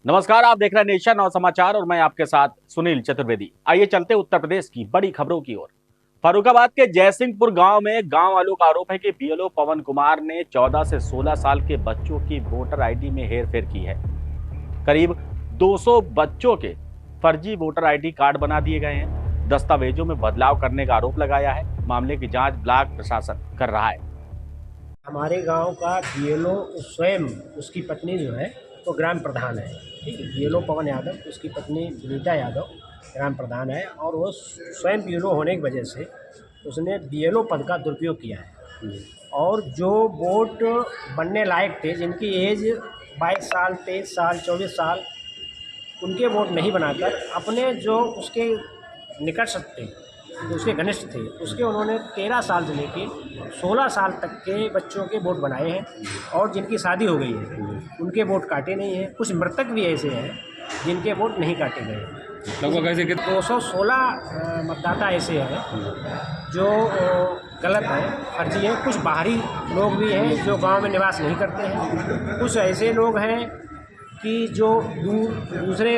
नमस्कार, आप देख रहे हैं नेशन और समाचार और मैं आपके साथ सुनील चतुर्वेदी। आइए चलते उत्तर प्रदेश की बड़ी खबरों की ओर। फर्रुखाबाद के जयसिंहपुर गांव में गांव वालों का आरोप है कि बीएलओ पवन कुमार ने 14 से 16 साल के बच्चों की वोटर आईडी में हेरफेर की है। करीब 200 बच्चों के फर्जी वोटर आईडी कार्ड बना दिए गए हैं। दस्तावेजों में बदलाव करने का आरोप लगाया है। मामले की जांच ब्लॉक प्रशासन कर रहा है। हमारे गांव का बीएलओ स्वयं, उसकी पत्नी जो है वो ग्राम प्रधान है। ठीक है, बीएलओ पवन यादव, उसकी पत्नी विनीता यादव ग्राम प्रधान है और वो स्वयं बीएलओ होने की वजह से उसने बीएलओ पद का दुरुपयोग किया है। और जो वोट बनने लायक थे, जिनकी एज 22 साल, 23 साल, 24 साल, उनके वोट नहीं बनाकर अपने जो उसके निकट थे, जो उसके घनिष्ठ थे, उसके उन्होंने 13 साल से लेके 16 साल तक के बच्चों के वोट बनाए हैं। और जिनकी शादी हो गई है उनके वोट काटे नहीं हैं। कुछ मृतक भी ऐसे हैं जिनके वोट नहीं काटे गए हैं। लगभग ऐसे 216 मतदाता ऐसे हैं जो गलत है, फर्जी है। कुछ बाहरी लोग भी हैं जो गांव में निवास नहीं करते हैं। कुछ ऐसे लोग हैं कि जो दूसरे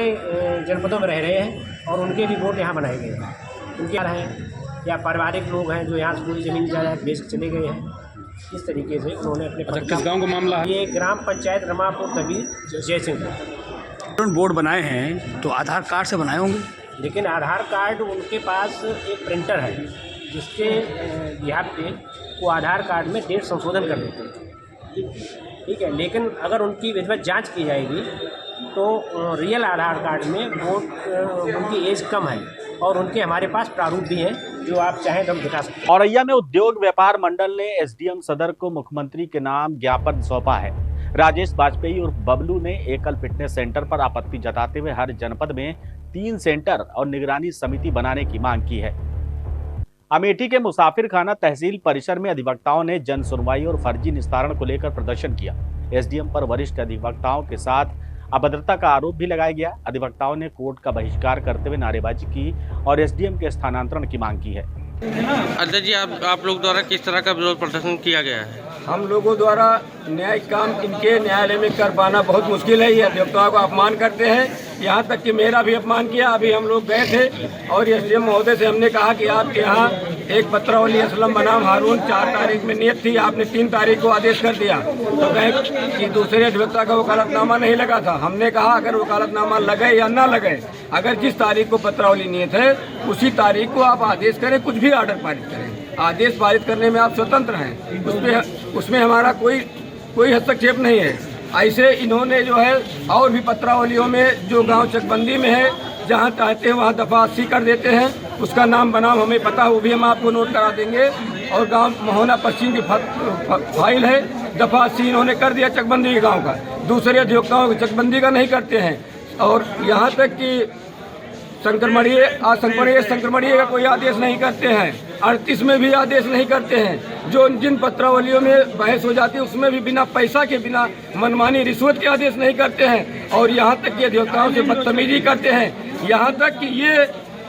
जनपदों में रह रहे हैं और उनके भी वोट यहाँ बनाए गए हैं। उनके हैं या पारिवारिक लोग हैं जो यहाँ से पूरी ज़मीन जायदाद बेच के चले गए हैं। इस तरीके से उन्होंने अपने किस गांव का मामला है? ये ग्राम पंचायत रमापुर तबीर जयसिंहपुर। बोर्ड बनाए हैं तो आधार कार्ड से बनाए होंगे, लेकिन आधार कार्ड उनके पास एक प्रिंटर है जिसके बिहार पे वो आधार कार्ड में डेट संशोधन कर देते हैं। ठीक है, लेकिन अगर उनकी विधिवत जांच की जाएगी तो रियल आधार कार्ड में वोट उनकी एज कम है और उनके हमारे पास प्रारूप भी हैं जो आप चाहें तो हम दिखा सकते हैं। औरैया में उद्योग व्यापार मंडल ने एसडीएम सदर को मुख्यमंत्री के नाम ज्ञापन सौंपा है। राजेश वाजपेयी और बबलू ने एकल फिटनेस सेंटर पर आपत्ति जताते हुए हर जनपद में 3 सेंटर और निगरानी समिति बनाने की मांग की है। अमेठी के मुसाफिर खाना तहसील परिसर में अधिवक्ताओं ने जन सुनवाई और फर्जी निस्तारण को लेकर प्रदर्शन किया। एसडीएम पर वरिष्ठ अधिवक्ताओं के साथ अभद्रता का आरोप भी लगाया गया। अधिवक्ताओं ने कोर्ट का बहिष्कार करते हुए नारेबाजी की और एसडीएम के स्थानांतरण की मांग की है। अध्यक्ष जी, आप लोग द्वारा किस तरह का विरोध प्रदर्शन किया गया है? हम लोगों द्वारा न्यायिक काम इनके न्यायालय में कर पाना बहुत मुश्किल है। ये अधिवक्ताओं का अपमान करते हैं, यहाँ तक कि मेरा भी अपमान किया। अभी हम लोग गए थे और एसडीएम महोदय से हमने कहा कि आपके यहाँ एक पत्रावली असलम बनाम हारून 4 तारीख में नियत थी, आपने 3 तारीख को आदेश कर दिया। तो कहे कि दूसरे अधिवक्ता का वकालतनामा नहीं लगा था। हमने कहा अगर वकालतनामा लगे या ना लगे, अगर जिस तारीख को पत्रावली नियत है उसी तारीख को आप आदेश करें, कुछ भी आर्डर पारित करें। आदेश पारित करने में आप स्वतंत्र हैं, उसमें हमारा कोई हस्तक्षेप नहीं है। ऐसे इन्होंने जो है और भी पत्रावलियों में जो गांव चकबंदी में है, जहां चाहते हैं वहां दफा 80 कर देते हैं। उसका नाम बनाम हमें पता, वो भी हम आपको नोट करा देंगे। और गांव महोना पश्चिम की फाइल है, दफा 80 इन्होंने कर दिया चकबंदी के गाँव का। दूसरे अधिवक्ताओं की चकबंदी का नहीं करते हैं। और यहाँ तक कि संक्रमणीय का कोई आदेश नहीं करते हैं। 38 में भी आदेश नहीं करते हैं। जो जिन पत्रावलियों में बहस हो जाती है उसमें भी बिना पैसा के, बिना मनमानी रिश्वत के आदेश नहीं करते हैं। और यहाँ तक कि अधिवक्ताओं से बदतमीजी करते हैं। यहाँ तक कि ये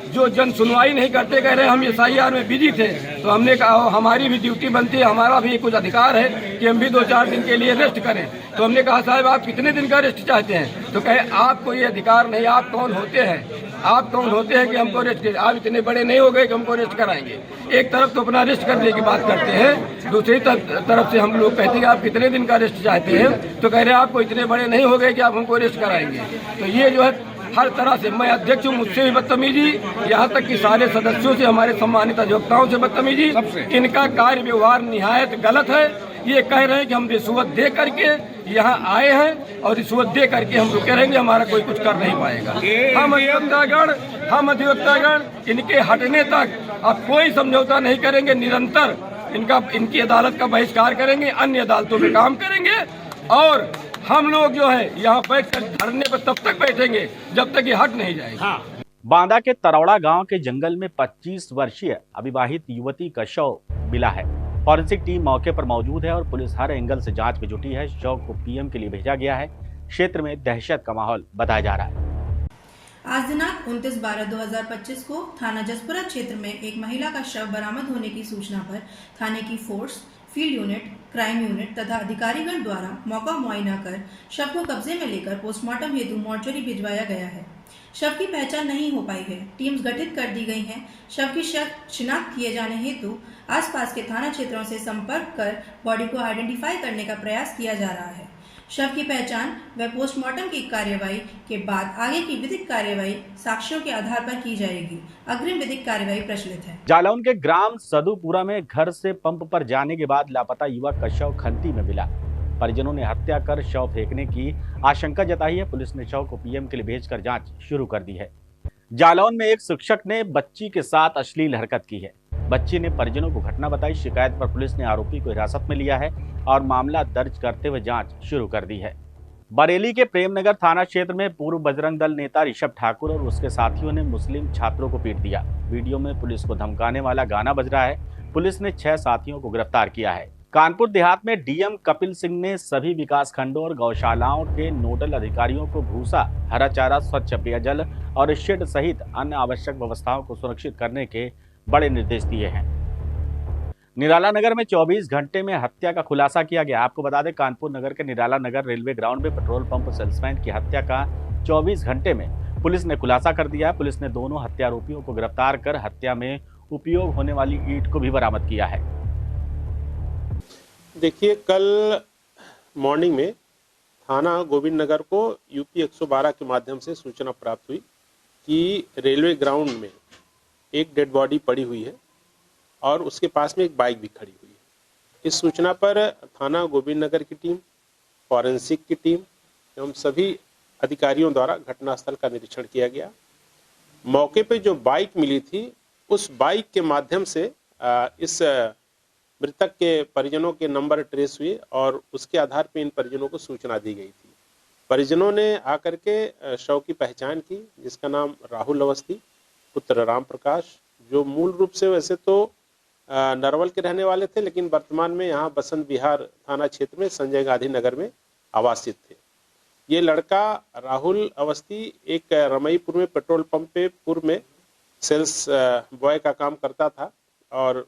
जो जन सुनवाई नहीं करते, कह रहे हम एसआईआर में बिजी थे। तो हमने कहा हमारी भी ड्यूटी बनती है, हमारा भी कुछ अधिकार है कि हम भी 2-4 दिन के लिए रेस्ट करें। तो हमने कहा साहब आप कितने दिन का रेस्ट चाहते हैं? तो कहे आपको ये अधिकार नहीं, आप कौन होते हैं? आप कौन होते हैं कि हमको रेस्ट करें? आप इतने बड़े नहीं हो गए कि हमको रेस्ट कराएंगे। एक तरफ तो अपना रेस्ट करने की बात करते हैं, दूसरी तरफ से हम लोग कहते हैं आप कितने दिन का रेस्ट चाहते हैं, तो कह रहे हैं आपको इतने बड़े नहीं हो गए कि आप हमको रेस्ट कराएंगे। तो ये जो है हर तरह से, मैं अध्यक्ष हूँ, मुझसे भी बदतमीजी, यहाँ तक कि सारे सदस्यों से, हमारे सम्मानित अधिवक्ताओं से बदतमीजी। इनका कार्य व्यवहार निहायत गलत है। ये कह रहे हैं कि हम रिश्वत दे करके यहाँ आए हैं और रिश्वत दे करके हम रुके रहेंगे, हमारा कोई कुछ कर नहीं पाएगा। हम अधिवक्तागण इनके हटने तक अब कोई समझौता नहीं करेंगे। निरंतर इनकी अदालत का बहिष्कार करेंगे, अन्य अदालतों में काम करेंगे। और हम लोग जो है यहाँ बैठ कर धरने पर तब तक बैठेंगे जब तक ये हट नहीं जाएगा। बांदा के तरौड़ा गांव के जंगल में 25 वर्षीय अविवाहित युवती का शव मिला है। फॉरेंसिक टीम मौके पर मौजूद है और पुलिस हर एंगल से जांच में जुटी है। शव को पीएम के लिए भेजा गया है। क्षेत्र में दहशत का माहौल बताया जा रहा है। आज दिनांक 29/12/2025 को थाना जसपुरा क्षेत्र में एक महिला का शव बरामद होने की सूचना पर थाने की force, field unit, crime unit तथा अधिकारीगण द्वारा मौका मुआयना कर शव को कब्जे में लेकर पोस्टमार्टम हेतु मोर्चरी भिजवाया गया है। शव की पहचान नहीं हो पाई है। टीम्स गठित कर दी गई हैं। शव की शिनाख्त किए जाने हेतु आसपास के थाना क्षेत्रों से संपर्क कर बॉडी को आइडेंटिफाई करने का प्रयास किया जा रहा है। शव की पहचान व पोस्टमार्टम की कार्यवाही के बाद आगे की विधिक कार्यवाही साक्ष्यों के आधार पर की जाएगी। अग्रिम विधिक कार्यवाही प्रचलित है। जालौन के ग्राम सदुपुरा में घर से पंप पर जाने के बाद लापता युवक का शव खंती में मिला। परिजनों ने हत्या कर शव फेंकने की आशंका जताई है। पुलिस ने शव को पीएम के लिए भेजकर जांच शुरू कर दी है। जालौन में एक शिक्षक ने बच्ची के साथ अश्लील हरकत की है। बच्ची ने परिजनों को घटना बताई। शिकायत पर पुलिस ने आरोपी को हिरासत में लिया है और मामला दर्ज करते हुए जांच शुरू कर दी है। बरेली के प्रेमनगर थाना क्षेत्र में पूर्व बजरंग दल नेता ऋषभ ठाकुर और उसके साथियों ने मुस्लिम छात्रों को पीट दिया। वीडियो में पुलिस को धमकाने वाला गाना बज रहा है। पुलिस ने 6 साथियों को गिरफ्तार किया है। कानपुर देहात में डीएम कपिल सिंह ने सभी विकास खंडों और गौशालाओं के नोडल अधिकारियों को भूसा, हरा चारा, स्वच्छ पेयजल और शेड सहित अन्य आवश्यक व्यवस्थाओं को सुरक्षित करने के बड़े निर्देश दिए हैं। निराला नगर में 24 घंटे में हत्या का खुलासा किया गया। आपको बता दें, कानपुर नगर के निराला नगर रेलवे ग्राउंड में पेट्रोल पंप सेल्समैन की हत्या का 24 घंटे में पुलिस ने खुलासा कर दिया। पुलिस ने दोनों हत्यारोपियों को गिरफ्तार कर हत्या में उपयोग होने वाली ईंट को भी बरामद किया है। देखिए, कल मॉर्निंग में थाना गोविंद नगर को यूपी 112 के माध्यम से सूचना प्राप्त हुई कि रेलवे ग्राउंड में एक डेड बॉडी पड़ी हुई है और उसके पास में एक बाइक भी खड़ी हुई है। इस सूचना पर थाना गोविंद नगर की टीम, फॉरेंसिक की टीम एवं सभी अधिकारियों द्वारा घटनास्थल का निरीक्षण किया गया। मौके पे जो बाइक मिली थी, उस बाइक के माध्यम से इस मृतक के परिजनों के नंबर ट्रेस हुए और उसके आधार पर इन परिजनों को सूचना दी गई थी। परिजनों ने आकर के शव की पहचान की, जिसका नाम राहुल अवस्थी पुत्र राम प्रकाश, जो मूल रूप से वैसे तो नरवल के रहने वाले थे, लेकिन वर्तमान में यहाँ बसंत विहार थाना क्षेत्र में संजय गांधी नगर में आवासित थे। ये लड़का राहुल अवस्थी एक रमईपुर में पेट्रोल पंप पे पूर्व में सेल्स बॉय का काम करता था और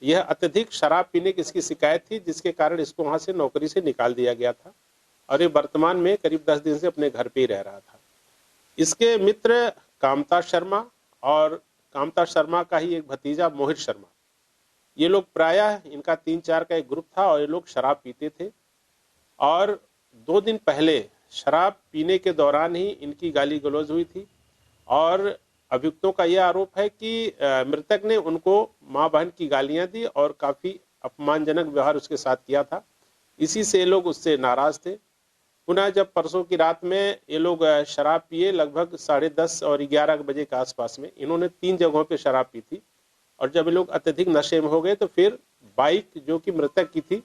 यह अत्यधिक शराब पीने की इसकी शिकायत थी, जिसके कारण इसको वहां से नौकरी से निकाल दिया गया था और ये वर्तमान में करीब 10 दिन से अपने घर पे ही रह रहा था। इसके मित्र कामता शर्मा और कामता शर्मा का ही एक भतीजा मोहित शर्मा, ये लोग प्रायः इनका 3-4 का एक ग्रुप था और ये लोग शराब पीते थे और 2 दिन पहले शराब पीने के दौरान ही इनकी गाली गलौज हुई थी और अभियुक्तों का यह आरोप है कि मृतक ने उनको मां बहन की गालियां दी और काफी अपमानजनक व्यवहार उसके साथ किया था। इसी से ये लोग उससे नाराज थे। पुनः जब परसों की रात में ये लोग शराब पिए, लगभग 10:30 और 11 बजे के आसपास में इन्होंने 3 जगहों पे शराब पी थी और जब ये लोग अत्यधिक नशे में हो गए तो फिर बाइक जो कि मृतक की थी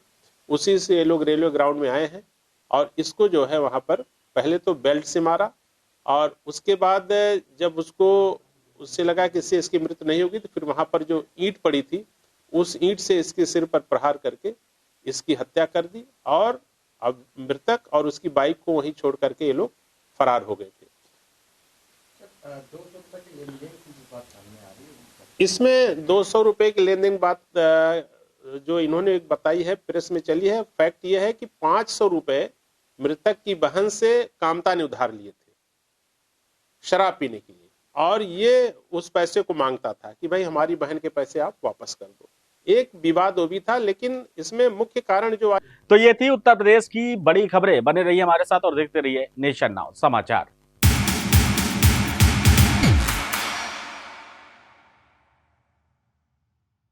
उसी से ये लोग रेलवे ग्राउंड में आए हैं और इसको जो है वहां पर पहले तो बेल्ट से मारा और उसके बाद जब उससे लगा कि इससे इसकी मृत्यु नहीं होगी तो फिर वहां पर जो ईंट पड़ी थी उस ईंट से इसके सिर पर प्रहार करके इसकी हत्या कर दी और अब मृतक और उसकी बाइक को वहीं छोड़ करके ये लोग फरार हो गए थे। इसमें 200 रुपए की लेन देन बात जो इन्होंने बताई है प्रेस में चली है। फैक्ट ये है कि 500 रुपए मृतक की बहन से कामता ने उधार लिए थे शराब पीने के लिए और ये उस पैसे को मांगता था कि भाई हमारी बहन के पैसे आप वापस कर दो। एक विवाद वो भी था, लेकिन इसमें मुख्य कारण जो तो ये थी उत्तर प्रदेश की बड़ी खबरें। बने रहिए हमारे साथ और देखते रहिए नेशन नाउ समाचार।